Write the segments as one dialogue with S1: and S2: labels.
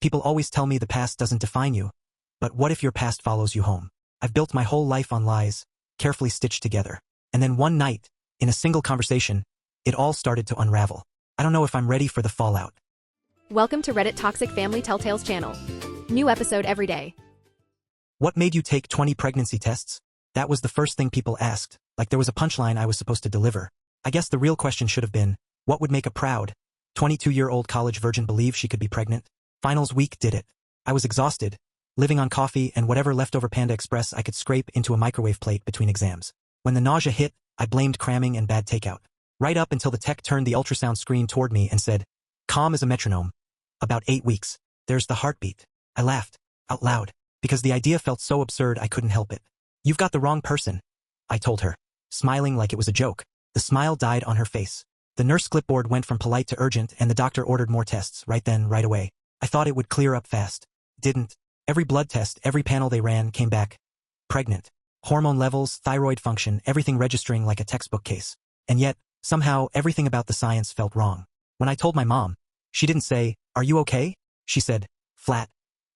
S1: People always tell me the past doesn't define you. But what if your past follows you home? I've built my whole life on lies, carefully stitched together. And then one night, in a single conversation, it all started to unravel. I don't know if I'm ready for the fallout.
S2: Welcome to Reddit Toxic Family Telltales channel. New episode every day.
S1: What made you take 20 pregnancy tests? That was the first thing people asked, like there was a punchline I was supposed to deliver. I guess the real question should have been, what would make a proud 22-year-old college virgin believe she could be pregnant? Finals week did it. I was exhausted, living on coffee and whatever leftover Panda Express I could scrape into a microwave plate between exams. When the nausea hit, I blamed cramming and bad takeout. Right up until the tech turned the ultrasound screen toward me and said, calm as a metronome. About 8 weeks. There's the heartbeat. I laughed, out loud, because the idea felt so absurd I couldn't help it. You've got the wrong person, I told her, smiling like it was a joke. The smile died on her face. The nurse clipboard went from polite to urgent and the doctor ordered more tests right then, right away. I thought it would clear up fast. Didn't. Every blood test, every panel they ran came back pregnant. Hormone levels, thyroid function, everything registering like a textbook case. And yet, somehow, everything about the science felt wrong. When I told my mom, she didn't say, "Are you okay?" She said, flat,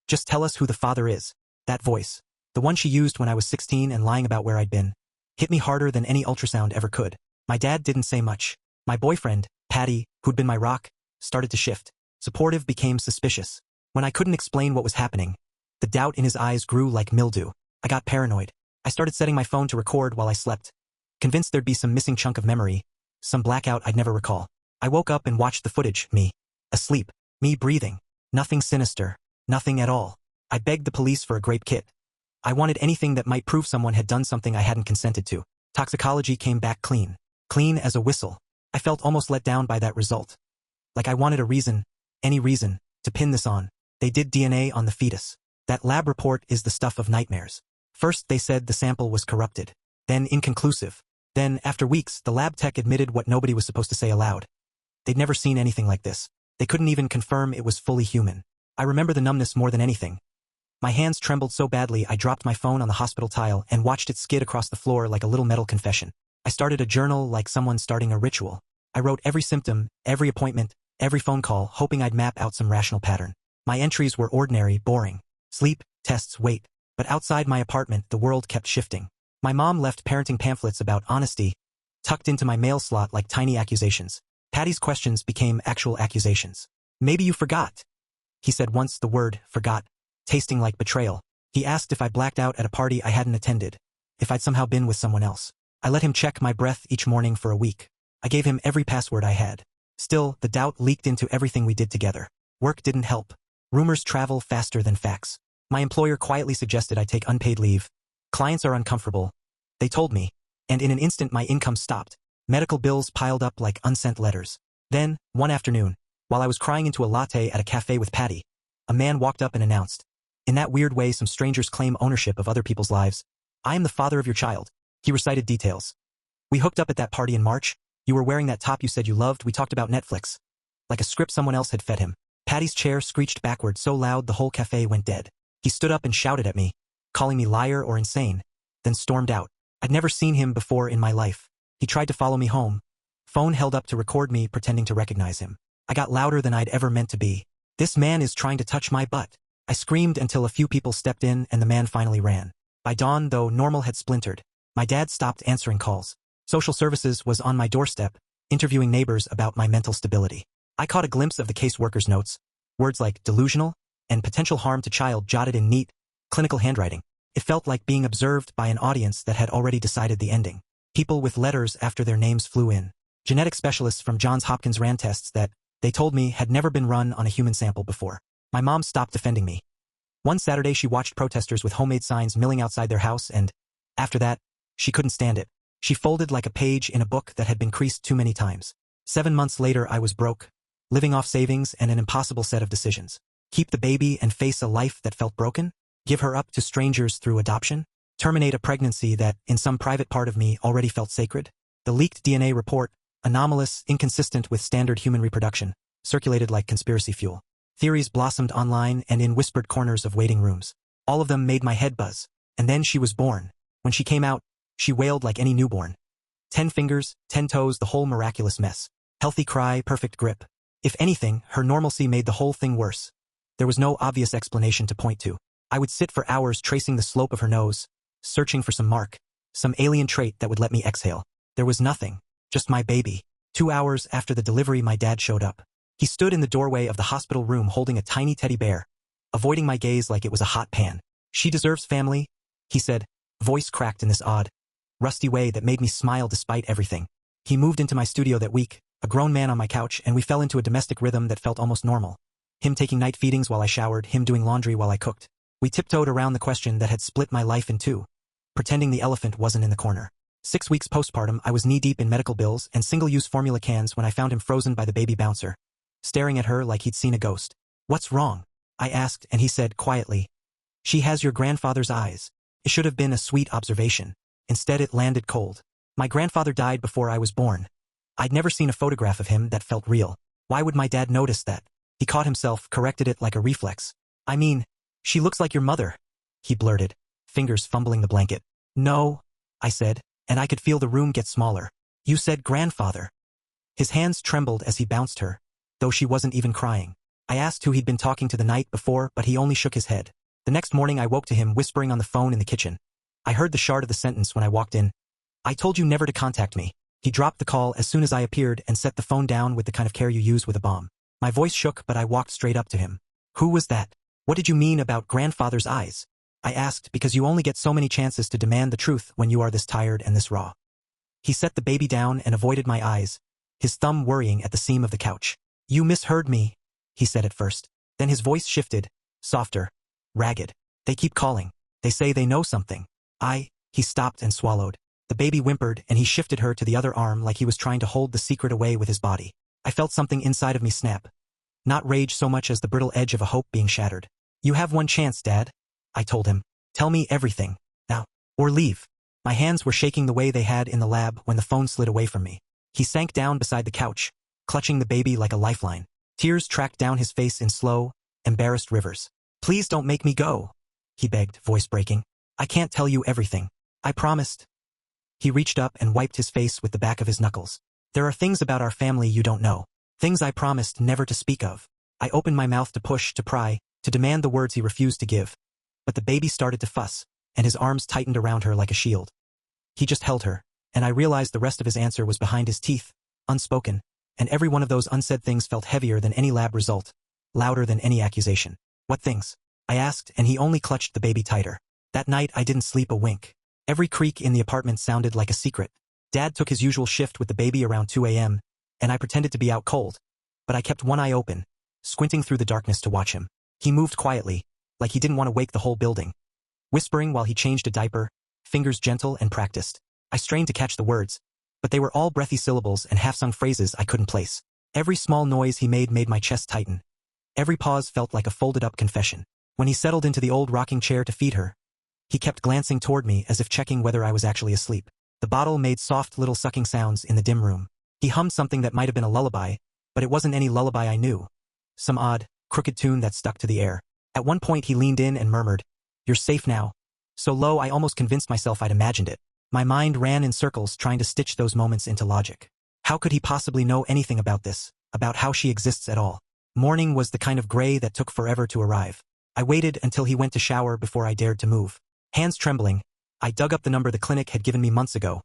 S1: "Just tell us who the father is." That voice, the one she used when I was 16 and lying about where I'd been, hit me harder than any ultrasound ever could. My dad didn't say much. My boyfriend, Patty, who'd been my rock, started to shift. Supportive became suspicious. When I couldn't explain what was happening, the doubt in his eyes grew like mildew. I got paranoid. I started setting my phone to record while I slept, convinced there'd be some missing chunk of memory, some blackout I'd never recall. I woke up and watched the footage, me, asleep, me breathing. Nothing sinister, nothing at all. I begged the police for a grape kit. I wanted anything that might prove someone had done something I hadn't consented to. Toxicology came back clean. Clean as a whistle. I felt almost let down by that result. Like I wanted a reason, any reason, to pin this on. They did DNA on the fetus. That lab report is the stuff of nightmares. First they said the sample was corrupted. Then inconclusive. Then, after weeks, the lab tech admitted what nobody was supposed to say aloud. They'd never seen anything like this. They couldn't even confirm it was fully human. I remember the numbness more than anything. My hands trembled so badly I dropped my phone on the hospital tile and watched it skid across the floor like a little metal confession. I started a journal like someone starting a ritual. I wrote every symptom, every appointment, every phone call, hoping I'd map out some rational pattern. My entries were ordinary, boring. Sleep, tests, weight. But outside my apartment, the world kept shifting. My mom left parenting pamphlets about honesty, tucked into my mail slot like tiny accusations. Patty's questions became actual accusations. "Maybe you forgot," he said once, the word, forgot, tasting like betrayal. He asked if I blacked out at a party I hadn't attended, if I'd somehow been with someone else. I let him check my breath each morning for a week. I gave him every password I had. Still, the doubt leaked into everything we did together. Work didn't help. Rumors travel faster than facts. My employer quietly suggested I take unpaid leave. Clients are uncomfortable, they told me, and in an instant my income stopped. Medical bills piled up like unsent letters. Then, one afternoon, while I was crying into a latte at a cafe with Patty, a man walked up and announced, in that weird way some strangers claim ownership of other people's lives, "I am the father of your child." He recited details. "We hooked up at that party in March. You were wearing that top you said you loved. We talked about Netflix." Like a script someone else had fed him. Patty's chair screeched backward so loud the whole cafe went dead. He stood up and shouted at me, calling me liar or insane, then stormed out. I'd never seen him before in my life. He tried to follow me home. Phone held up to record me pretending to recognize him. I got louder than I'd ever meant to be. "This man is trying to touch my butt." I screamed until a few people stepped in and the man finally ran. By dawn, though normal had splintered, my dad stopped answering calls. Social services was on my doorstep, interviewing neighbors about my mental stability. I caught a glimpse of the caseworker's notes. Words like delusional and potential harm to child jotted in neat, clinical handwriting. It felt like being observed by an audience that had already decided the ending. People with letters after their names flew in. Genetic specialists from Johns Hopkins ran tests that, they told me, had never been run on a human sample before. My mom stopped defending me. One Saturday she watched protesters with homemade signs milling outside their house and, after that, she couldn't stand it. She folded like a page in a book that had been creased too many times. 7 months later I was broke, living off savings and an impossible set of decisions. Keep the baby and face a life that felt broken? Give her up to strangers through adoption? Terminate a pregnancy that, in some private part of me, already felt sacred? The leaked DNA report, anomalous, inconsistent with standard human reproduction, circulated like conspiracy fuel. Theories blossomed online and in whispered corners of waiting rooms. All of them made my head buzz. And then she was born. When she came out, she wailed like any newborn. 10 fingers, 10 toes, the whole miraculous mess. Healthy cry, perfect grip. If anything, her normalcy made the whole thing worse. There was no obvious explanation to point to. I would sit for hours tracing the slope of her nose, searching for some mark, some alien trait that would let me exhale. There was nothing, just my baby. 2 hours after the delivery, my dad showed up. He stood in the doorway of the hospital room holding a tiny teddy bear, avoiding my gaze like it was a hot pan. "She deserves family," he said, voice cracked in this odd, rusty way that made me smile despite everything. He moved into my studio that week, a grown man on my couch, and we fell into a domestic rhythm that felt almost normal. Him taking night feedings while I showered, him doing laundry while I cooked. We tiptoed around the question that had split my life in two, pretending the elephant wasn't in the corner. 6 weeks postpartum, I was knee-deep in medical bills and single-use formula cans when I found him frozen by the baby bouncer, staring at her like he'd seen a ghost. "What's wrong?" I asked, and he said quietly, "She has your grandfather's eyes." It should have been a sweet observation. Instead, it landed cold. My grandfather died before I was born. I'd never seen a photograph of him that felt real. Why would my dad notice that? He caught himself, corrected it like a reflex. "I mean, she looks like your mother," he blurted, fingers fumbling the blanket. "No," I said, and I could feel the room get smaller. "You said grandfather." His hands trembled as he bounced her, though she wasn't even crying. I asked who he'd been talking to the night before, but he only shook his head. The next morning I woke to him whispering on the phone in the kitchen. I heard the shard of the sentence when I walked in. "I told you never to contact me." He dropped the call as soon as I appeared and set the phone down with the kind of care you use with a bomb. My voice shook, but I walked straight up to him. "Who was that? What did you mean about grandfather's eyes?" I asked, because you only get so many chances to demand the truth when you are this tired and this raw. He set the baby down and avoided my eyes, his thumb worrying at the seam of the couch. "You misheard me," he said at first. Then his voice shifted, softer, ragged. "They keep calling. They say they know something." He stopped and swallowed. The baby whimpered, and he shifted her to the other arm like he was trying to hold the secret away with his body. I felt something inside of me snap. Not rage so much as the brittle edge of a hope being shattered. "You have one chance, Dad," I told him. "Tell me everything, now, or leave." My hands were shaking the way they had in the lab when the phone slid away from me. He sank down beside the couch, clutching the baby like a lifeline. Tears tracked down his face in slow, embarrassed rivers. "Please don't make me go," he begged, voice breaking. "I can't tell you everything. I promised." He reached up and wiped his face with the back of his knuckles. "There are things about our family you don't know. Things I promised never to speak of." I opened my mouth to push, to pry, to demand the words he refused to give. But the baby started to fuss, and his arms tightened around her like a shield. He just held her, and I realized the rest of his answer was behind his teeth, unspoken, and every one of those unsaid things felt heavier than any lab result, louder than any accusation. "What things?" I asked, and he only clutched the baby tighter. That night I didn't sleep a wink. Every creak in the apartment sounded like a secret. Dad took his usual shift with the baby around 2 a.m., and I pretended to be out cold. But I kept one eye open, squinting through the darkness to watch him. He moved quietly, like he didn't want to wake the whole building, whispering while he changed a diaper, fingers gentle and practiced. I strained to catch the words, but they were all breathy syllables and half-sung phrases I couldn't place. Every small noise he made my chest tighten. Every pause felt like a folded-up confession. When he settled into the old rocking chair to feed her, he kept glancing toward me as if checking whether I was actually asleep. The bottle made soft little sucking sounds in the dim room. He hummed something that might have been a lullaby, but it wasn't any lullaby I knew. Some odd, crooked tune that stuck to the air. At one point he leaned in and murmured, "You're safe now," so low I almost convinced myself I'd imagined it. My mind ran in circles trying to stitch those moments into logic. How could he possibly know anything about this, about how she exists at all? Morning was the kind of gray that took forever to arrive. I waited until he went to shower before I dared to move. Hands trembling, I dug up the number the clinic had given me months ago.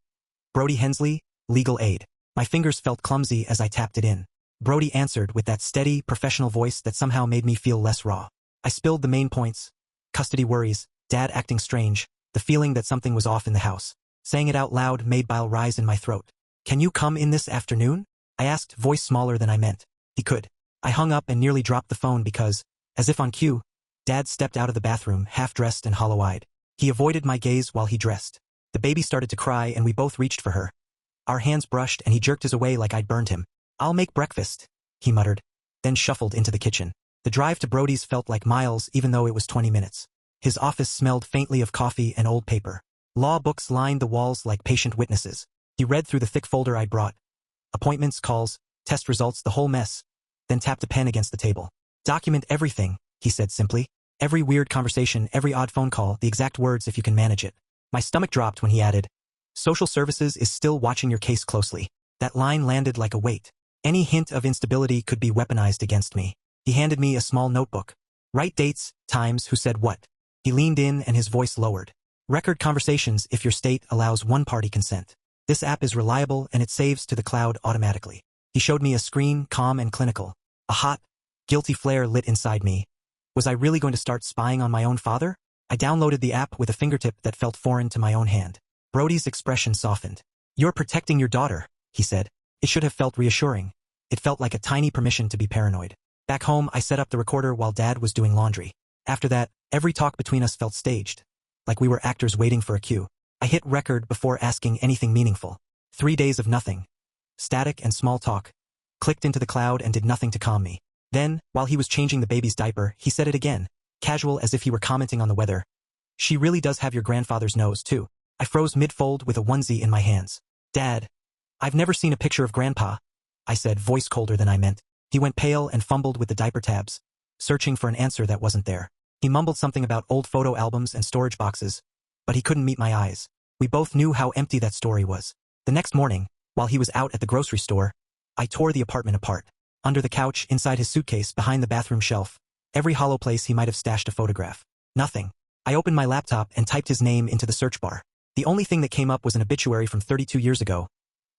S1: Brody Hensley, legal aid. My fingers felt clumsy as I tapped it in. Brody answered with that steady, professional voice that somehow made me feel less raw. I spilled the main points. Custody worries, Dad acting strange, the feeling that something was off in the house. Saying it out loud made bile rise in my throat. "Can you come in this afternoon?" I asked, voice smaller than I meant. He could. I hung up and nearly dropped the phone because, as if on cue, Dad stepped out of the bathroom, half-dressed and hollow-eyed. He avoided my gaze while he dressed. The baby started to cry and we both reached for her. Our hands brushed and he jerked his away like I'd burned him. "I'll make breakfast," he muttered, then shuffled into the kitchen. The drive to Brody's felt like miles even though it was 20 minutes. His office smelled faintly of coffee and old paper. Law books lined the walls like patient witnesses. He read through the thick folder I'd brought. Appointments, calls, test results, the whole mess, then tapped a pen against the table. "Document everything," he said simply. "Every weird conversation, every odd phone call, the exact words if you can manage it." My stomach dropped when he added, "Social services is still watching your case closely." That line landed like a weight. Any hint of instability could be weaponized against me. He handed me a small notebook. Right dates, times, who said what. He leaned in and his voice lowered. Record conversations if your state allows one-party consent. This app is reliable and it saves to the cloud automatically. He showed me a screen, calm and clinical. A hot, guilty flare lit inside me. Was I really going to start spying on my own father? I downloaded the app with a fingertip that felt foreign to my own hand. Brody's expression softened. You're protecting your daughter, he said. It should have felt reassuring. It felt like a tiny permission to be paranoid. Back home, I set up the recorder while Dad was doing laundry. After that, every talk between us felt staged, like we were actors waiting for a cue. I hit record before asking anything meaningful. 3 days of nothing. Static and small talk. Clicked into the cloud and did nothing to calm me. Then, while he was changing the baby's diaper, he said it again, casual as if he were commenting on the weather. She really does have your grandfather's nose, too. I froze mid-fold with a onesie in my hands. Dad. I've never seen a picture of Grandpa, I said, voice colder than I meant. He went pale and fumbled with the diaper tabs, searching for an answer that wasn't there. He mumbled something about old photo albums and storage boxes, but he couldn't meet my eyes. We both knew how empty that story was. The next morning, while he was out at the grocery store, I tore the apartment apart. Under the couch, inside his suitcase, behind the bathroom shelf, every hollow place he might have stashed a photograph. Nothing. I opened my laptop and typed his name into the search bar. The only thing that came up was an obituary from 32 years ago.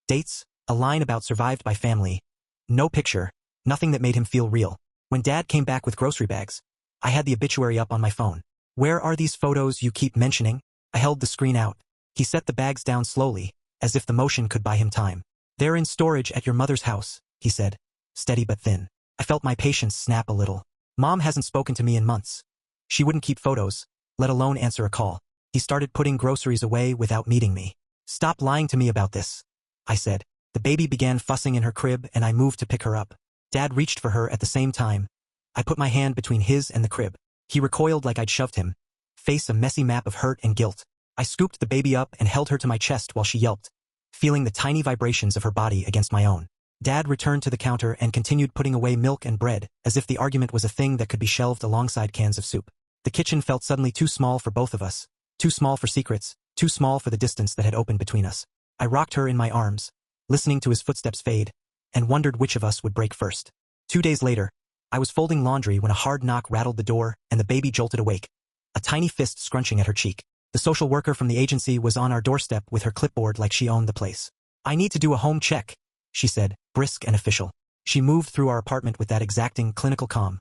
S1: Dates, a line about survived by family. No picture, nothing that made him feel real. When Dad came back with grocery bags, I had the obituary up on my phone. Where are these photos you keep mentioning? I held the screen out. He set the bags down slowly, as if the motion could buy him time. They're in storage at your mother's house, he said, steady but thin. I felt my patience snap a little. Mom hasn't spoken to me in months. She wouldn't keep photos, let alone answer a call. He started putting groceries away without meeting me. Stop lying to me about this, I said. The baby began fussing in her crib and I moved to pick her up. Dad reached for her at the same time. I put my hand between his and the crib. He recoiled like I'd shoved him, face a messy map of hurt and guilt. I scooped the baby up and held her to my chest while she yelped, feeling the tiny vibrations of her body against my own. Dad returned to the counter and continued putting away milk and bread, as if the argument was a thing that could be shelved alongside cans of soup. The kitchen felt suddenly too small for both of us, too small for secrets, too small for the distance that had opened between us. I rocked her in my arms, listening to his footsteps fade, and wondered which of us would break first. 2 days later, I was folding laundry when a hard knock rattled the door and the baby jolted awake, a tiny fist scrunching at her cheek. The social worker from the agency was on our doorstep with her clipboard like she owned the place. I need to do a home check, she said, brisk and official. She moved through our apartment with that exacting clinical calm,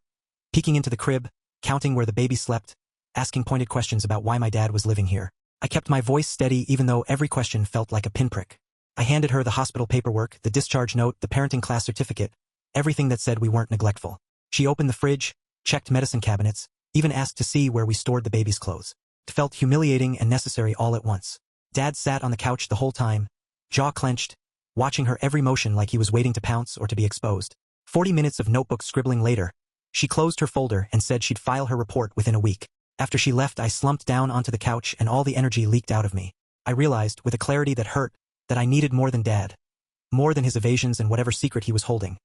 S1: peeking into the crib, counting where the baby slept, asking pointed questions about why my dad was living here. I kept my voice steady even though every question felt like a pinprick. I handed her the hospital paperwork, the discharge note, the parenting class certificate, everything that said we weren't neglectful. She opened the fridge, checked medicine cabinets, even asked to see where we stored the baby's clothes. It felt humiliating and necessary all at once. Dad sat on the couch the whole time, jaw clenched, watching her every motion like he was waiting to pounce or to be exposed. 40 minutes of notebook scribbling later, she closed her folder and said she'd file her report within a week. After she left, I slumped down onto the couch and all the energy leaked out of me. I realized, with a clarity that hurt, that I needed more than Dad. More than his evasions and whatever secret he was holding.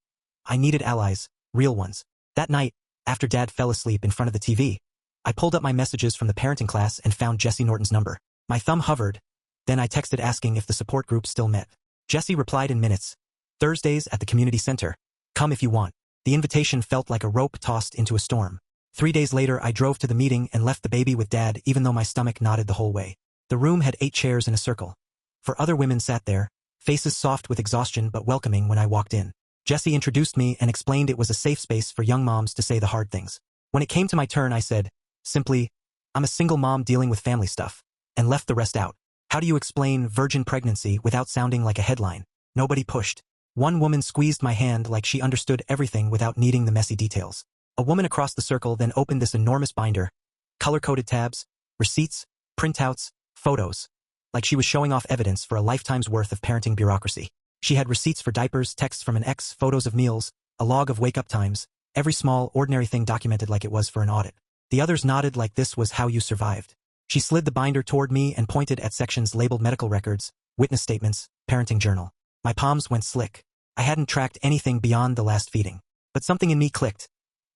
S1: I needed allies, real ones. That night, after Dad fell asleep in front of the TV, I pulled up my messages from the parenting class and found Jesse Norton's number. My thumb hovered, then I texted asking if the support group still met. Jesse replied in minutes. Thursdays at the community center. Come if you want. The invitation felt like a rope tossed into a storm. 3 days later, I drove to the meeting and left the baby with Dad even though my stomach nodded the whole way. The room had 8 chairs in a circle. 4 other women sat there, faces soft with exhaustion but welcoming when I walked in. Jesse introduced me and explained it was a safe space for young moms to say the hard things. When it came to my turn, I said, simply, I'm a single mom dealing with family stuff, and left the rest out. How do you explain virgin pregnancy without sounding like a headline? Nobody pushed. One woman squeezed my hand like she understood everything without needing the messy details. A woman across the circle then opened this enormous binder, color-coded tabs, receipts, printouts, photos, like she was showing off evidence for a lifetime's worth of parenting bureaucracy. She had receipts for diapers, texts from an ex, photos of meals, a log of wake-up times, every small, ordinary thing documented like it was for an audit. The others nodded like this was how you survived. She slid the binder toward me and pointed at sections labeled medical records, witness statements, parenting journal. My palms went slick. I hadn't tracked anything beyond the last feeding. But something in me clicked.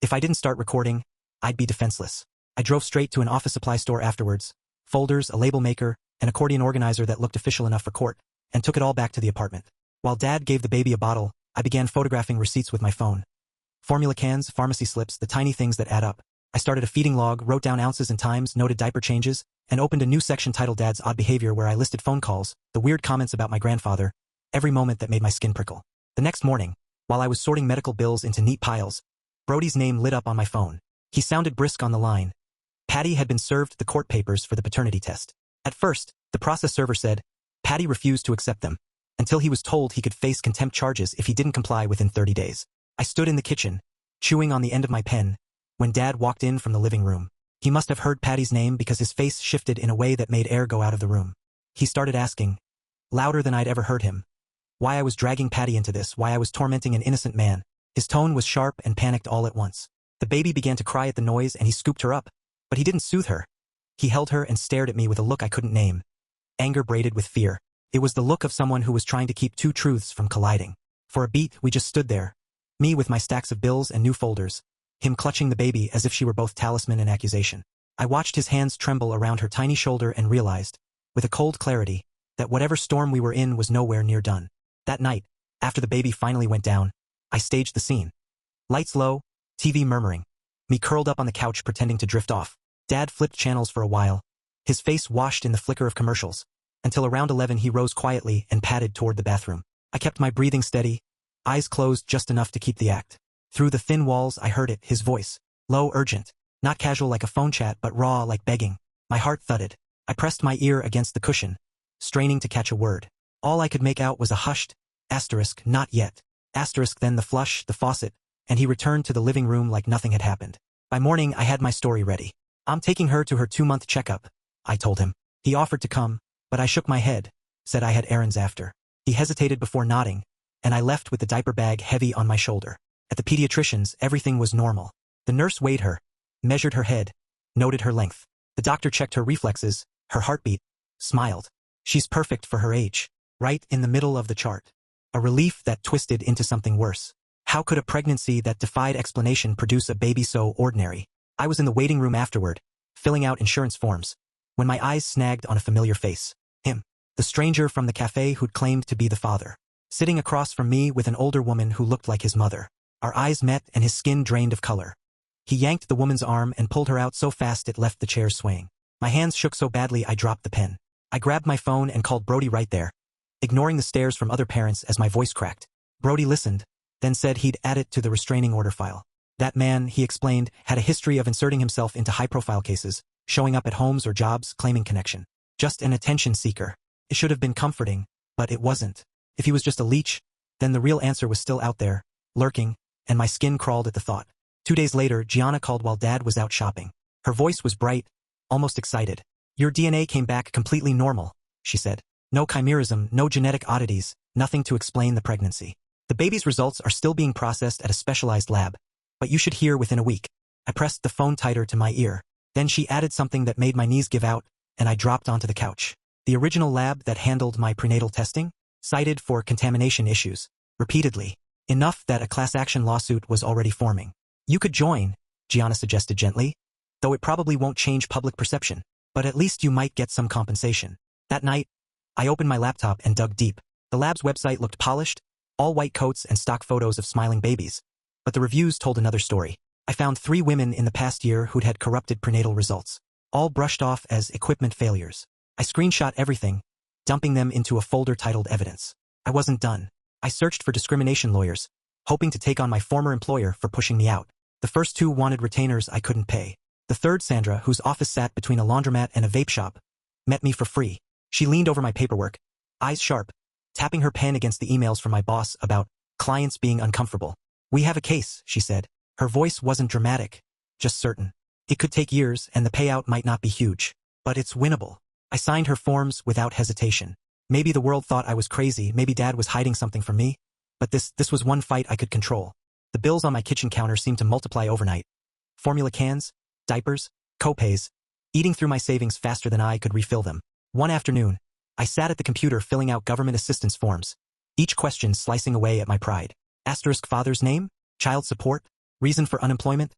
S1: If I didn't start recording, I'd be defenseless. I drove straight to an office supply store afterwards, folders, a label maker, an accordion organizer that looked official enough for court, and took it all back to the apartment. While Dad gave the baby a bottle, I began photographing receipts with my phone. Formula cans, pharmacy slips, the tiny things that add up. I started a feeding log, wrote down ounces and times, noted diaper changes, and opened a new section titled Dad's Odd Behavior where I listed phone calls, the weird comments about my grandfather, every moment that made my skin prickle. The next morning, while I was sorting medical bills into neat piles, Brody's name lit up on my phone. He sounded brisk on the line. Patty had been served the court papers for the paternity test. At first, the process server said, Patty refused to accept them, until he was told he could face contempt charges if he didn't comply within 30 days. I stood in the kitchen, chewing on the end of my pen, when Dad walked in from the living room. He must have heard Patty's name because his face shifted in a way that made air go out of the room. He started asking, louder than I'd ever heard him, why I was dragging Patty into this, why I was tormenting an innocent man. His tone was sharp and panicked all at once. The baby began to cry at the noise and he scooped her up, but he didn't soothe her. He held her and stared at me with a look I couldn't name. Anger braided with fear. It was the look of someone who was trying to keep two truths from colliding. For a beat, we just stood there. Me with my stacks of bills and new folders. Him clutching the baby as if she were both talisman and accusation. I watched his hands tremble around her tiny shoulder and realized, with a cold clarity, that whatever storm we were in was nowhere near done. That night, after the baby finally went down, I staged the scene. Lights low, TV murmuring. Me curled up on the couch pretending to drift off. Dad flipped channels for a while, his face washed in the flicker of commercials, until around 11 he rose quietly and padded toward the bathroom. I kept my breathing steady, eyes closed just enough to keep the act. Through the thin walls I heard it, his voice, low, urgent, not casual like a phone chat but raw like begging. My heart thudded. I pressed my ear against the cushion, straining to catch a word. All I could make out was a hushed, asterisk, not yet, asterisk, then the flush, the faucet, and he returned to the living room like nothing had happened. By morning I had my story ready. I'm taking her to her 2-month checkup, I told him. He offered to come, but I shook my head, said I had errands after. He hesitated before nodding, and I left with the diaper bag heavy on my shoulder. At the pediatrician's, everything was normal. The nurse weighed her, measured her head, noted her length. The doctor checked her reflexes, her heartbeat, smiled. She's perfect for her age. Right in the middle of the chart. A relief that twisted into something worse. How could a pregnancy that defied explanation produce a baby so ordinary? I was in the waiting room afterward, filling out insurance forms, when my eyes snagged on a familiar face. Him. The stranger from the cafe who'd claimed to be the father. Sitting across from me with an older woman who looked like his mother. Our eyes met and his skin drained of color. He yanked the woman's arm and pulled her out so fast it left the chairs swaying. My hands shook so badly I dropped the pen. I grabbed my phone and called Brody right there, ignoring the stares from other parents as my voice cracked. Brody listened, then said he'd add it to the restraining order file. That man, he explained, had a history of inserting himself into high-profile cases, showing up at homes or jobs, claiming connection. Just an attention seeker. It should have been comforting, but it wasn't. If he was just a leech, then the real answer was still out there, lurking, and my skin crawled at the thought. 2 days later, Gianna called while Dad was out shopping. Her voice was bright, almost excited. Your DNA came back completely normal, she said. No chimerism, no genetic oddities, nothing to explain the pregnancy. The baby's results are still being processed at a specialized lab, but you should hear within a week. I pressed the phone tighter to my ear. Then she added something that made my knees give out, and I dropped onto the couch. The original lab that handled my prenatal testing, cited for contamination issues, repeatedly. Enough that a class action lawsuit was already forming. You could join, Gianna suggested gently, though it probably won't change public perception, but at least you might get some compensation. That night, I opened my laptop and dug deep. The lab's website looked polished, all white coats and stock photos of smiling babies. But the reviews told another story. I found 3 women in the past year who'd had corrupted prenatal results, all brushed off as equipment failures. I screenshot everything, dumping them into a folder titled Evidence. I wasn't done. I searched for discrimination lawyers, hoping to take on my former employer for pushing me out. The first 2 wanted retainers I couldn't pay. The third, Sandra, whose office sat between a laundromat and a vape shop, met me for free. She leaned over my paperwork, eyes sharp, tapping her pen against the emails from my boss about clients being uncomfortable. We have a case, she said. Her voice wasn't dramatic, just certain. It could take years and the payout might not be huge, but it's winnable. I signed her forms without hesitation. Maybe the world thought I was crazy, maybe Dad was hiding something from me, but this was one fight I could control. The bills on my kitchen counter seemed to multiply overnight. Formula cans, diapers, copays, eating through my savings faster than I could refill them. One afternoon, I sat at the computer filling out government assistance forms, each question slicing away at my pride. Asterisk father's name, child support, reason for unemployment.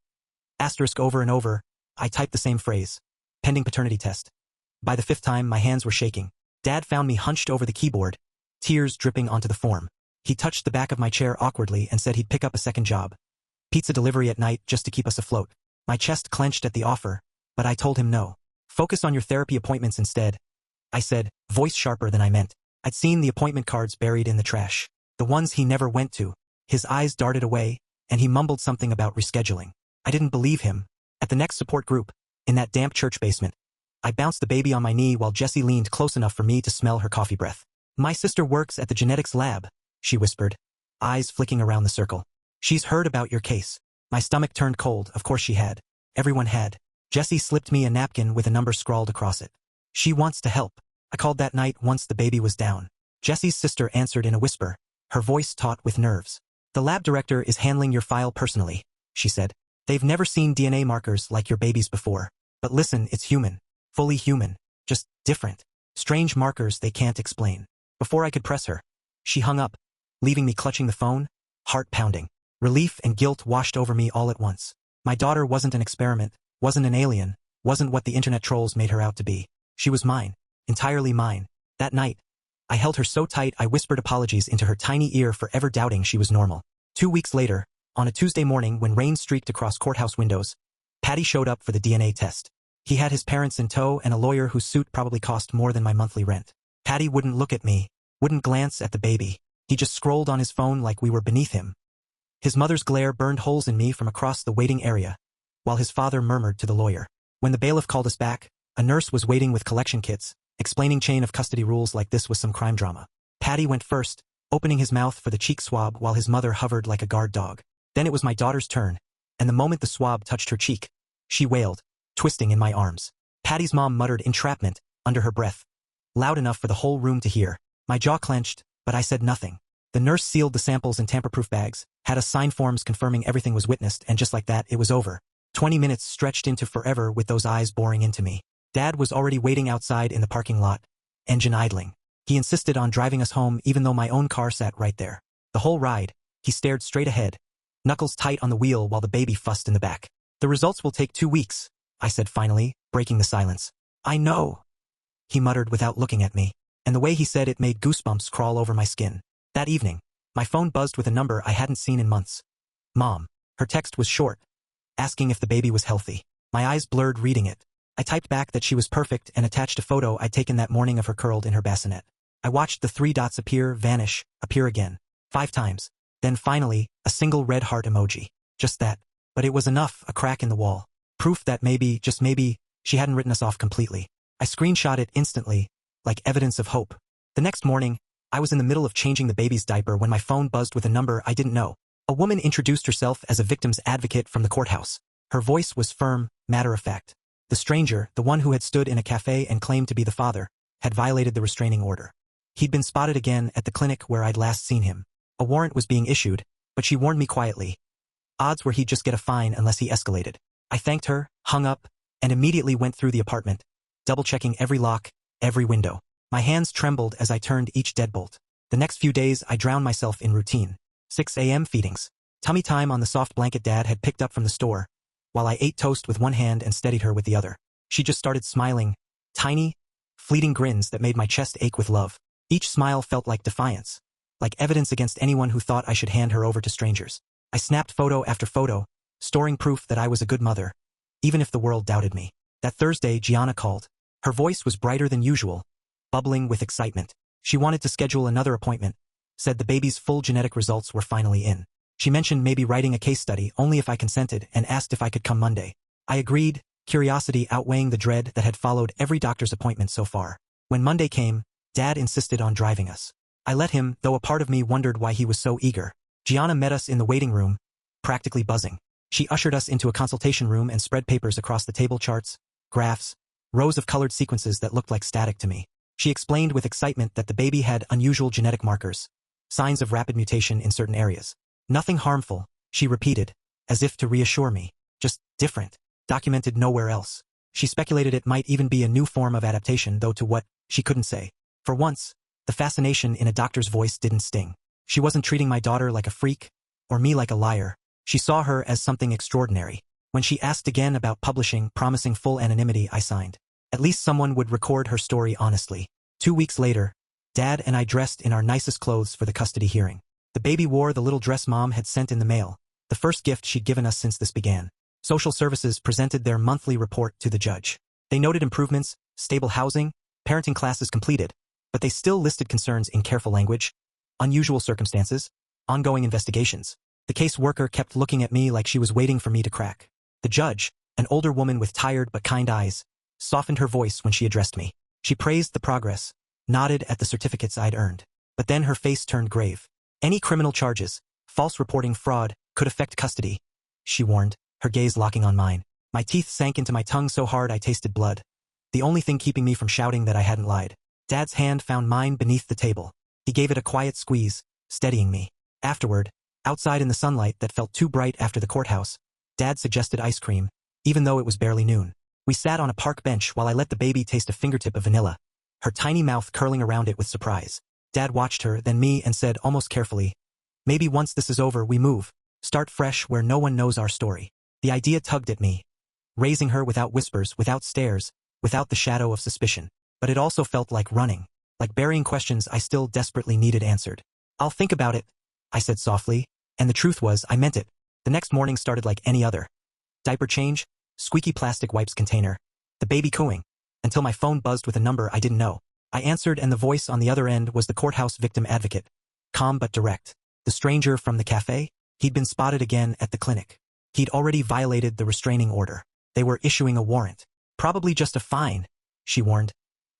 S1: Asterisk over and over, I typed the same phrase. Pending paternity test. By the 5th time, my hands were shaking. Dad found me hunched over the keyboard, tears dripping onto the form. He touched the back of my chair awkwardly and said he'd pick up a second job. Pizza delivery at night just to keep us afloat. My chest clenched at the offer, but I told him no. Focus on your therapy appointments instead, I said, voice sharper than I meant. I'd seen the appointment cards buried in the trash. The ones he never went to. His eyes darted away, and he mumbled something about rescheduling. I didn't believe him. At the next support group, in that damp church basement, I bounced the baby on my knee while Jessie leaned close enough for me to smell her coffee breath. My sister works at the genetics lab, she whispered, eyes flicking around the circle. She's heard about your case. My stomach turned cold, of course she had. Everyone had. Jessie slipped me a napkin with a number scrawled across it. She wants to help. I called that night once the baby was down. Jessie's sister answered in a whisper, her voice taut with nerves. The lab director is handling your file personally, she said. They've never seen DNA markers like your baby's before. But listen, it's human. Fully human. Just different. Strange markers they can't explain. Before I could press her, she hung up, leaving me clutching the phone, heart pounding. Relief and guilt washed over me all at once. My daughter wasn't an experiment, wasn't an alien, wasn't what the internet trolls made her out to be. She was mine. Entirely mine. That night, I held her so tight I whispered apologies into her tiny ear for ever doubting she was normal. 2 weeks later, on a Tuesday morning when rain streaked across courthouse windows, Patty showed up for the DNA test. He had his parents in tow and a lawyer whose suit probably cost more than my monthly rent. Patty wouldn't look at me, wouldn't glance at the baby. He just scrolled on his phone like we were beneath him. His mother's glare burned holes in me from across the waiting area, while his father murmured to the lawyer. When the bailiff called us back, a nurse was waiting with collection kits, explaining chain of custody rules like this was some crime drama. Patty went first, opening his mouth for the cheek swab while his mother hovered like a guard dog. Then it was my daughter's turn, and the moment the swab touched her cheek, she wailed, twisting in my arms. Patty's mom muttered entrapment under her breath, loud enough for the whole room to hear. My jaw clenched, but I said nothing. The nurse sealed the samples in tamper-proof bags, had us sign forms confirming everything was witnessed, and just like that, it was over. 20 minutes stretched into forever with those eyes boring into me. Dad was already waiting outside in the parking lot, engine idling. He insisted on driving us home even though my own car sat right there. The whole ride, he stared straight ahead, knuckles tight on the wheel while the baby fussed in the back. The results will take 2 weeks, I said finally, breaking the silence. I know, he muttered without looking at me, and the way he said it made goosebumps crawl over my skin. That evening, my phone buzzed with a number I hadn't seen in months. Mom. Her text was short, asking if the baby was healthy. My eyes blurred reading it. I typed back that she was perfect and attached a photo I'd taken that morning of her curled in her bassinet. I watched the 3 dots appear, vanish, appear again. 5 times. Then finally, a single red heart emoji. Just that. But it was enough, a crack in the wall. Proof that maybe, just maybe, she hadn't written us off completely. I screenshot it instantly, like evidence of hope. The next morning, I was in the middle of changing the baby's diaper when my phone buzzed with a number I didn't know. A woman introduced herself as a victim's advocate from the courthouse. Her voice was firm, matter-of-fact. The stranger, the one who had stood in a cafe and claimed to be the father, had violated the restraining order. He'd been spotted again at the clinic where I'd last seen him. A warrant was being issued, but she warned me quietly. Odds were he'd just get a fine unless he escalated. I thanked her, hung up, and immediately went through the apartment, double-checking every lock, every window. My hands trembled as I turned each deadbolt. The next few days I drowned myself in routine. 6 a.m. feedings. Tummy time on the soft blanket Dad had picked up from the store, while I ate toast with one hand and steadied her with the other. She just started smiling, tiny, fleeting grins that made my chest ache with love. Each smile felt like defiance, like evidence against anyone who thought I should hand her over to strangers. I snapped photo after photo, storing proof that I was a good mother, even if the world doubted me. That Thursday, Gianna called. Her voice was brighter than usual, bubbling with excitement. She wanted to schedule another appointment, said the baby's full genetic results were finally in. She mentioned maybe writing a case study only if I consented and asked if I could come Monday. I agreed, curiosity outweighing the dread that had followed every doctor's appointment so far. When Monday came, Dad insisted on driving us. I let him, though a part of me wondered why he was so eager. Gianna met us in the waiting room, practically buzzing. She ushered us into a consultation room and spread papers across the table, charts, graphs, rows of colored sequences that looked like static to me. She explained with excitement that the baby had unusual genetic markers, signs of rapid mutation in certain areas. Nothing harmful, she repeated, as if to reassure me. Just different, documented nowhere else. She speculated it might even be a new form of adaptation, though to what, she couldn't say. For once, the fascination in a doctor's voice didn't sting. She wasn't treating my daughter like a freak, or me like a liar. She saw her as something extraordinary. When she asked again about publishing, promising full anonymity, I signed. At least someone would record her story honestly. 2 weeks later, Dad and I dressed in our nicest clothes for the custody hearing. The baby wore the little dress Mom had sent in the mail, the first gift she'd given us since this began. Social services presented their monthly report to the judge. They noted improvements, stable housing, parenting classes completed, but they still listed concerns in careful language, unusual circumstances, ongoing investigations. The caseworker kept looking at me like she was waiting for me to crack. The judge, an older woman with tired but kind eyes, softened her voice when she addressed me. She praised the progress, nodded at the certificates I'd earned. But then her face turned grave. Any criminal charges, false reporting, fraud, could affect custody, she warned, her gaze locking on mine. My teeth sank into my tongue so hard I tasted blood. The only thing keeping me from shouting that I hadn't lied. Dad's hand found mine beneath the table. He gave it a quiet squeeze, steadying me. Afterward, outside in the sunlight that felt too bright after the courthouse, Dad suggested ice cream, even though it was barely noon. We sat on a park bench while I let the baby taste a fingertip of vanilla, her tiny mouth curling around it with surprise. Dad watched her, then me, and said almost carefully, "Maybe once this is over we move, start fresh where no one knows our story." The idea tugged at me, raising her without whispers, without stares, without the shadow of suspicion. But it also felt like running, like burying questions I still desperately needed answered. "I'll think about it," I said softly, and the truth was I meant it. The next morning started like any other. Diaper change, squeaky plastic wipes container, the baby cooing, until my phone buzzed with a number I didn't know. I answered, and the voice on the other end was the courthouse victim advocate, calm but direct. The stranger from the cafe? He'd been spotted again at the clinic. He'd already violated the restraining order. They were issuing a warrant. "Probably just a fine," she warned.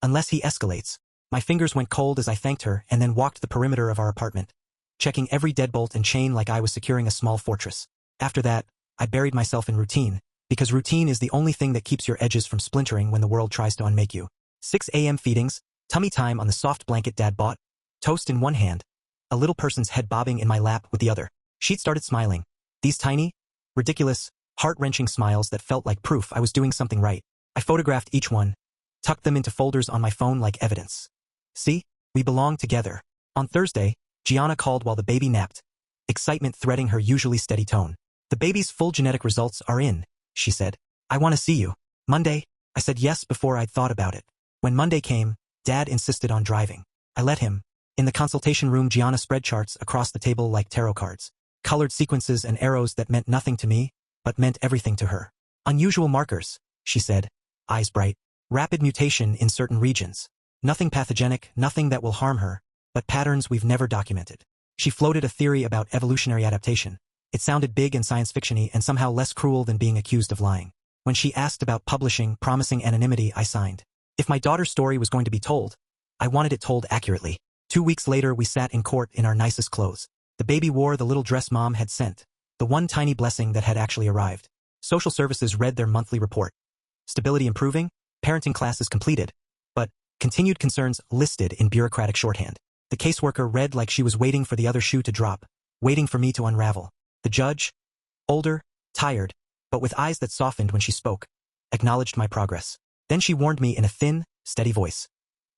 S1: "Unless he escalates." My fingers went cold as I thanked her and then walked the perimeter of our apartment, checking every deadbolt and chain like I was securing a small fortress. After that, I buried myself in routine, because routine is the only thing that keeps your edges from splintering when the world tries to unmake you. 6 a.m. feedings, tummy time on the soft blanket Dad bought, toast in one hand, a little person's head bobbing in my lap with the other. She'd started smiling. These tiny, ridiculous, heart-wrenching smiles that felt like proof I was doing something right. I photographed each one, tucked them into folders on my phone like evidence. "See? We belong together." On Thursday, Gianna called while the baby napped, excitement threading her usually steady tone. "The baby's full genetic results are in," she said. "I want to see you." Monday? I said yes before I'd thought about it. When Monday came, Dad insisted on driving. I let him. In the consultation room, Gianna spread charts across the table like tarot cards. Colored sequences and arrows that meant nothing to me, but meant everything to her. "Unusual markers," she said, eyes bright. "Rapid mutation in certain regions. Nothing pathogenic, nothing that will harm her, but patterns we've never documented." She floated a theory about evolutionary adaptation. It sounded big and science fiction-y and somehow less cruel than being accused of lying. When she asked about publishing, promising anonymity, I signed. If my daughter's story was going to be told, I wanted it told accurately. 2 weeks later, we sat in court in our nicest clothes. The baby wore the little dress Mom had sent, the one tiny blessing that had actually arrived. Social services read their monthly report. Stability improving, parenting classes completed, but continued concerns listed in bureaucratic shorthand. The caseworker read like she was waiting for the other shoe to drop, waiting for me to unravel. The judge, older, tired, but with eyes that softened when she spoke, acknowledged my progress. Then she warned me in a thin, steady voice.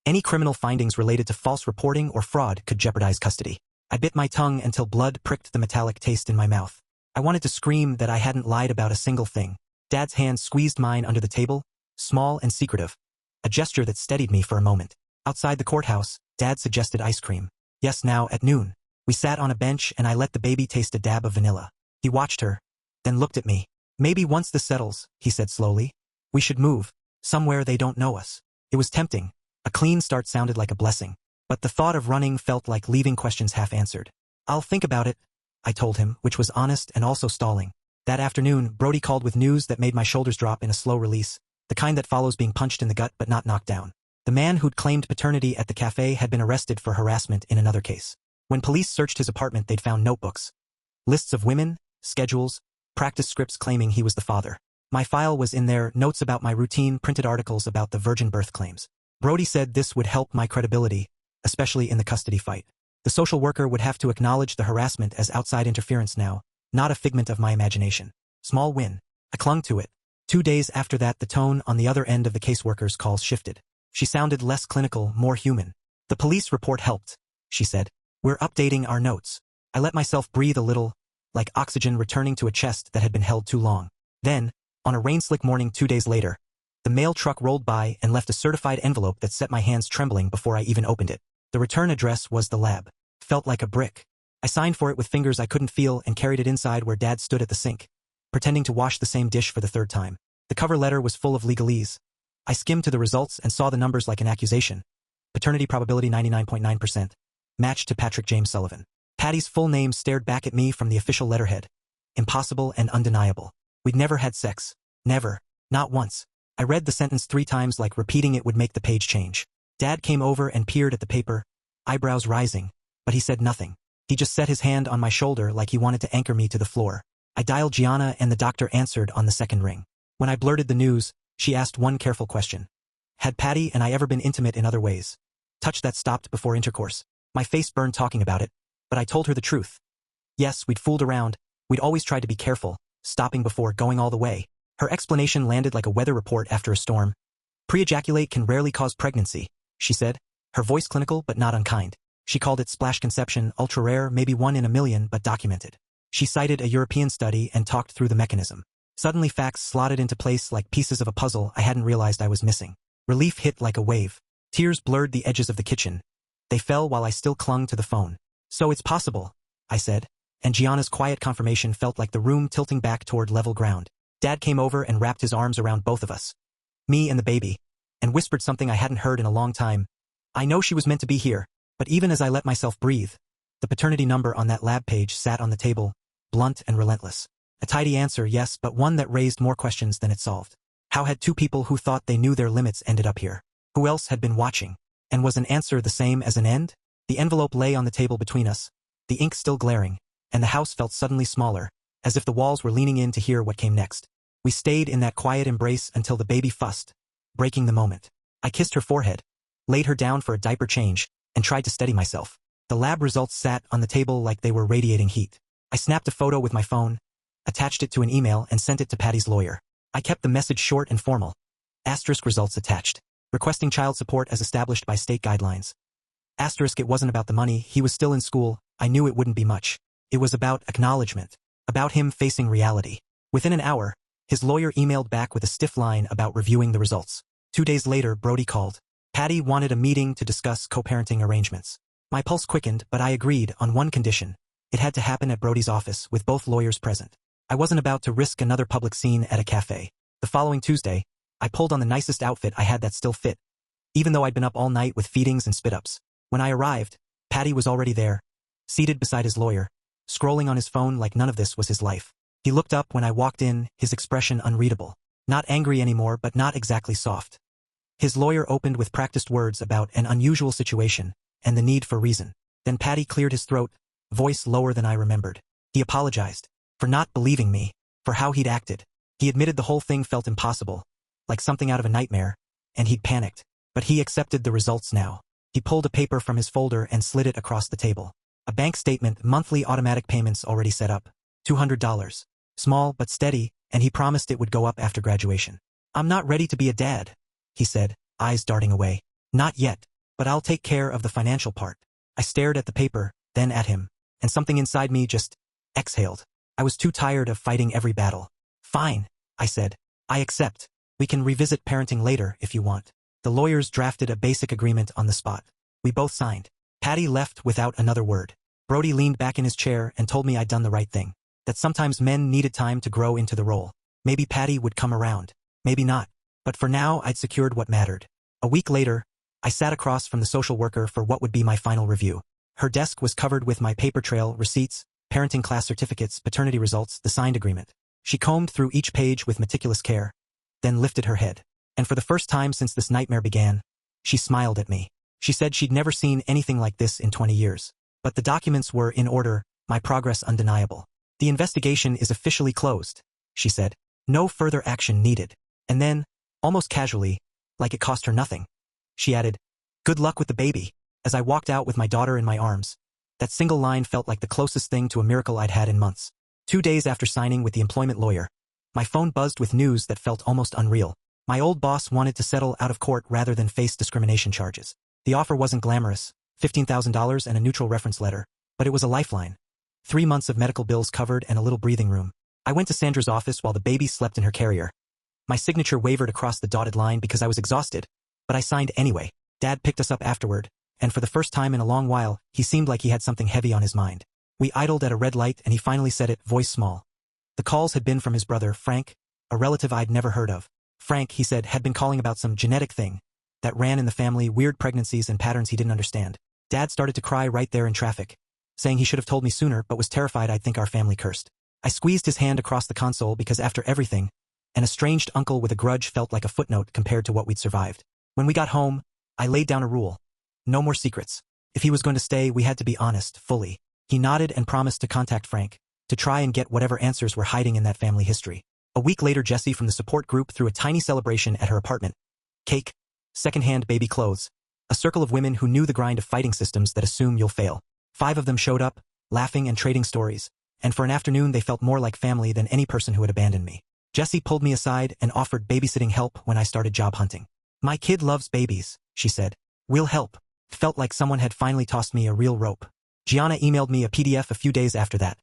S1: Any criminal findings related to false reporting or fraud could jeopardize custody. I bit my tongue until blood pricked the metallic taste in my mouth. I wanted to scream that I hadn't lied about a single thing. Dad's hand squeezed mine under the table, small and secretive, a gesture that steadied me for a moment. Outside the courthouse, Dad suggested ice cream. Yes, now at noon. We sat on a bench and I let the baby taste a dab of vanilla. He watched her, then looked at me. "Maybe once this settles," he said slowly, "we should move, somewhere they don't know us." It was tempting. A clean start sounded like a blessing. But the thought of running felt like leaving questions half answered. "I'll think about it," I told him, which was honest and also stalling. That afternoon, Brody called with news that made my shoulders drop in a slow release, the kind that follows being punched in the gut but not knocked down. The man who'd claimed paternity at the cafe had been arrested for harassment in another case. When police searched his apartment, they'd found notebooks, lists of women, schedules, practice scripts claiming he was the father. My file was in there, notes about my routine, printed articles about the virgin birth claims. Brody said this would help my credibility, especially in the custody fight. The social worker would have to acknowledge the harassment as outside interference now, not a figment of my imagination. Small win. I clung to it. 2 days after that, the tone on the other end of the caseworker's calls shifted. She sounded less clinical, more human. "The police report helped," she said. "We're updating our notes." I let myself breathe a little, like oxygen returning to a chest that had been held too long. Then, on a rain-slick morning 2 days later, the mail truck rolled by and left a certified envelope that set my hands trembling before I even opened it. The return address was the lab. Felt like a brick. I signed for it with fingers I couldn't feel and carried it inside where Dad stood at the sink, pretending to wash the same dish for the third time. The cover letter was full of legalese. I skimmed to the results and saw the numbers like an accusation. Paternity probability 99.9%. Matched to Patrick James Sullivan. Patty's full name stared back at me from the official letterhead. Impossible and undeniable. We'd never had sex. Never. Not once. I read the sentence 3 times like repeating it would make the page change. Dad came over and peered at the paper, eyebrows rising, but he said nothing. He just set his hand on my shoulder like he wanted to anchor me to the floor. I dialed Gianna and the doctor answered on the second ring. When I blurted the news, she asked one careful question. Had Patty and I ever been intimate in other ways? Touch that stopped before intercourse. My face burned talking about it, but I told her the truth. Yes, we'd fooled around. We'd always tried to be careful, stopping before going all the way. Her explanation landed like a weather report after a storm. Pre-ejaculate can rarely cause pregnancy, she said, her voice clinical but not unkind. She called it splash conception, ultra-rare, maybe 1 in a million, but documented. She cited a European study and talked through the mechanism. Suddenly facts slotted into place like pieces of a puzzle I hadn't realized I was missing. Relief hit like a wave. Tears blurred the edges of the kitchen. They fell while I still clung to the phone. So it's possible, I said, and Gianna's quiet confirmation felt like the room tilting back toward level ground. Dad came over and wrapped his arms around both of us, me and the baby, and whispered something I hadn't heard in a long time. I know she was meant to be here, but even as I let myself breathe, the paternity number on that lab page sat on the table, blunt and relentless. A tidy answer, yes, but one that raised more questions than it solved. How had 2 people who thought they knew their limits ended up here? Who else had been watching? And was an answer the same as an end? The envelope lay on the table between us, the ink still glaring, and the house felt suddenly smaller, as if the walls were leaning in to hear what came next. We stayed in that quiet embrace until the baby fussed, breaking the moment. I kissed her forehead, laid her down for a diaper change, and tried to steady myself. The lab results sat on the table like they were radiating heat. I snapped a photo with my phone, attached it to an email, and sent it to Patty's lawyer. I kept the message short and formal. Asterisk results attached. Requesting child support as established by state guidelines. Asterisk it wasn't about the money, he was still in school, I knew it wouldn't be much. It was about acknowledgement. About him facing reality. Within an hour, his lawyer emailed back with a stiff line about reviewing the results. 2 days later, Brody called. Patty wanted a meeting to discuss co-parenting arrangements. My pulse quickened, but I agreed on one condition. It had to happen at Brody's office with both lawyers present. I wasn't about to risk another public scene at a cafe. The following Tuesday, I pulled on the nicest outfit I had that still fit, even though I'd been up all night with feedings and spit-ups. When I arrived, Patty was already there, seated beside his lawyer, scrolling on his phone like none of this was his life. He looked up when I walked in, his expression unreadable. Not angry anymore, but not exactly soft. His lawyer opened with practiced words about an unusual situation and the need for reason. Then Patty cleared his throat, voice lower than I remembered. He apologized for not believing me, for how he'd acted. He admitted the whole thing felt impossible, like something out of a nightmare, and he'd panicked. But he accepted the results now. He pulled a paper from his folder and slid it across the table. A bank statement, monthly automatic payments already set up. $200. Small but steady, and he promised it would go up after graduation. I'm not ready to be a dad, he said, eyes darting away. Not yet, but I'll take care of the financial part. I stared at the paper, then at him, and something inside me just exhaled. I was too tired of fighting every battle. Fine, I said. I accept. We can revisit parenting later if you want. The lawyers drafted a basic agreement on the spot. We both signed. Patty left without another word. Brody leaned back in his chair and told me I'd done the right thing. That sometimes men needed time to grow into the role. Maybe Patty would come around. Maybe not. But for now, I'd secured what mattered. A week later, I sat across from the social worker for what would be my final review. Her desk was covered with my paper trail, receipts, parenting class certificates, paternity results, the signed agreement. She combed through each page with meticulous care, then lifted her head. And for the first time since this nightmare began, she smiled at me. She said she'd never seen anything like this in 20 years. But the documents were in order, my progress undeniable. The investigation is officially closed, she said. No further action needed. And then, almost casually, like it cost her nothing, she added, good luck with the baby. As I walked out with my daughter in my arms, that single line felt like the closest thing to a miracle I'd had in months. 2 days after signing with the employment lawyer, my phone buzzed with news that felt almost unreal. My old boss wanted to settle out of court rather than face discrimination charges. The offer wasn't glamorous, $15,000 and a neutral reference letter, but it was a lifeline. 3 months of medical bills covered and a little breathing room. I went to Sandra's office while the baby slept in her carrier. My signature wavered across the dotted line because I was exhausted, but I signed anyway. Dad picked us up afterward, and for the first time in a long while, he seemed like he had something heavy on his mind. We idled at a red light and he finally said it, voice small. The calls had been from his brother, Frank, a relative I'd never heard of. Frank, he said, had been calling about some genetic thing that ran in the family, weird pregnancies and patterns he didn't understand. Dad started to cry right there in traffic, saying he should have told me sooner but was terrified I'd think our family cursed. I squeezed his hand across the console because after everything, an estranged uncle with a grudge felt like a footnote compared to what we'd survived. When we got home, I laid down a rule. No more secrets. If he was going to stay, we had to be honest, fully. He nodded and promised to contact Frank, to try and get whatever answers were hiding in that family history. A week later, Jessie from the support group threw a tiny celebration at her apartment. Cake, second-hand baby clothes, a circle of women who knew the grind of fighting systems that assume you'll fail. 5 of them showed up, laughing and trading stories, and for an afternoon they felt more like family than any person who had abandoned me. Jessie pulled me aside and offered babysitting help when I started job hunting. My kid loves babies, she said. We'll help. It felt like someone had finally tossed me a real rope. Gianna emailed me a PDF a few days after that.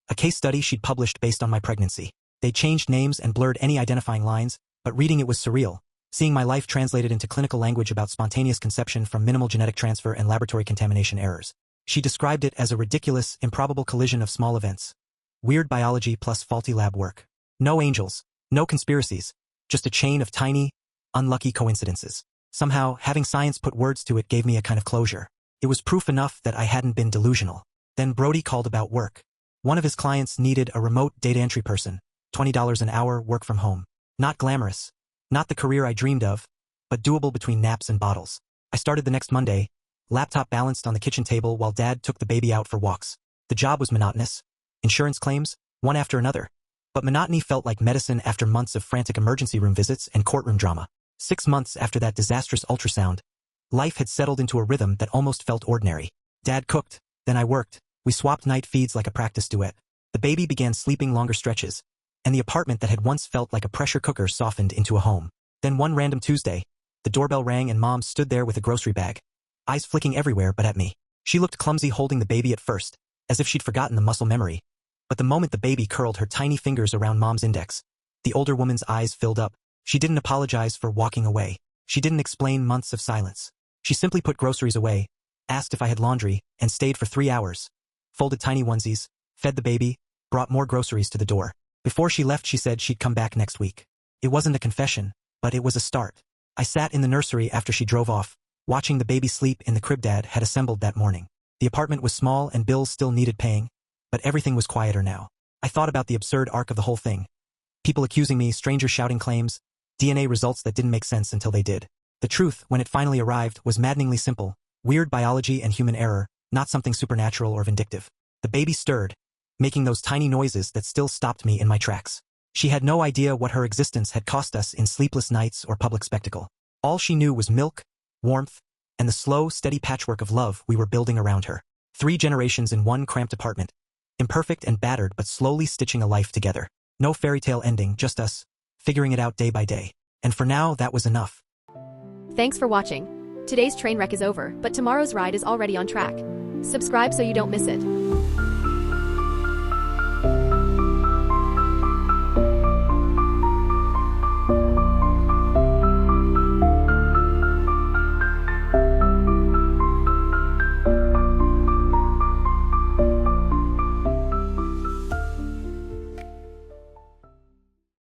S1: A case study she'd published based on my pregnancy. They changed names and blurred any identifying lines, but reading it was surreal, seeing my life translated into clinical language about spontaneous conception from minimal genetic transfer and laboratory contamination errors. She described it as a ridiculous, improbable collision of small events. Weird biology plus faulty lab work. No angels, no conspiracies, just a chain of tiny, unlucky coincidences. Somehow, having science put words to it gave me a kind of closure. It was proof enough that I hadn't been delusional. Then Brody called about work. One of his clients needed a remote data entry person, $20 an hour, work from home. Not glamorous, not the career I dreamed of, but doable between naps and bottles. I started the next Monday, laptop balanced on the kitchen table while Dad took the baby out for walks. The job was monotonous. Insurance claims, one after another. But monotony felt like medicine after months of frantic emergency room visits and courtroom drama. 6 months after that disastrous ultrasound, life had settled into a rhythm that almost felt ordinary. Dad cooked, then I worked. We swapped night feeds like a practice duet. The baby began sleeping longer stretches, and the apartment that had once felt like a pressure cooker softened into a home. Then one random Tuesday, the doorbell rang and Mom stood there with a grocery bag, eyes flicking everywhere but at me. She looked clumsy holding the baby at first, as if she'd forgotten the muscle memory. But the moment the baby curled her tiny fingers around Mom's index, the older woman's eyes filled up. She didn't apologize for walking away. She didn't explain months of silence. She simply put groceries away, asked if I had laundry, and stayed for 3 hours. Folded tiny onesies, fed the baby, brought more groceries to the door. Before she left, she said she'd come back next week. It wasn't a confession, but it was a start. I sat in the nursery after she drove off, watching the baby sleep in the crib Dad had assembled that morning. The apartment was small and bills still needed paying, but everything was quieter now. I thought about the absurd arc of the whole thing. People accusing me, strangers shouting claims, DNA results that didn't make sense until they did. The truth, when it finally arrived, was maddeningly simple. Weird biology and human error, not something supernatural or vindictive. The baby stirred, making those tiny noises that still stopped me in my tracks. She had no idea what her existence had cost us in sleepless nights or public spectacle. All she knew was milk, warmth, and the slow, steady patchwork of love we were building around her. 3 generations in one cramped apartment. Imperfect and battered but slowly stitching a life together. No fairy tale ending, just us, figuring it out day by day. And for now, that was enough.
S2: Thanks for watching. Today's train wreck is over, but tomorrow's ride is already on track. Subscribe so you don't miss it.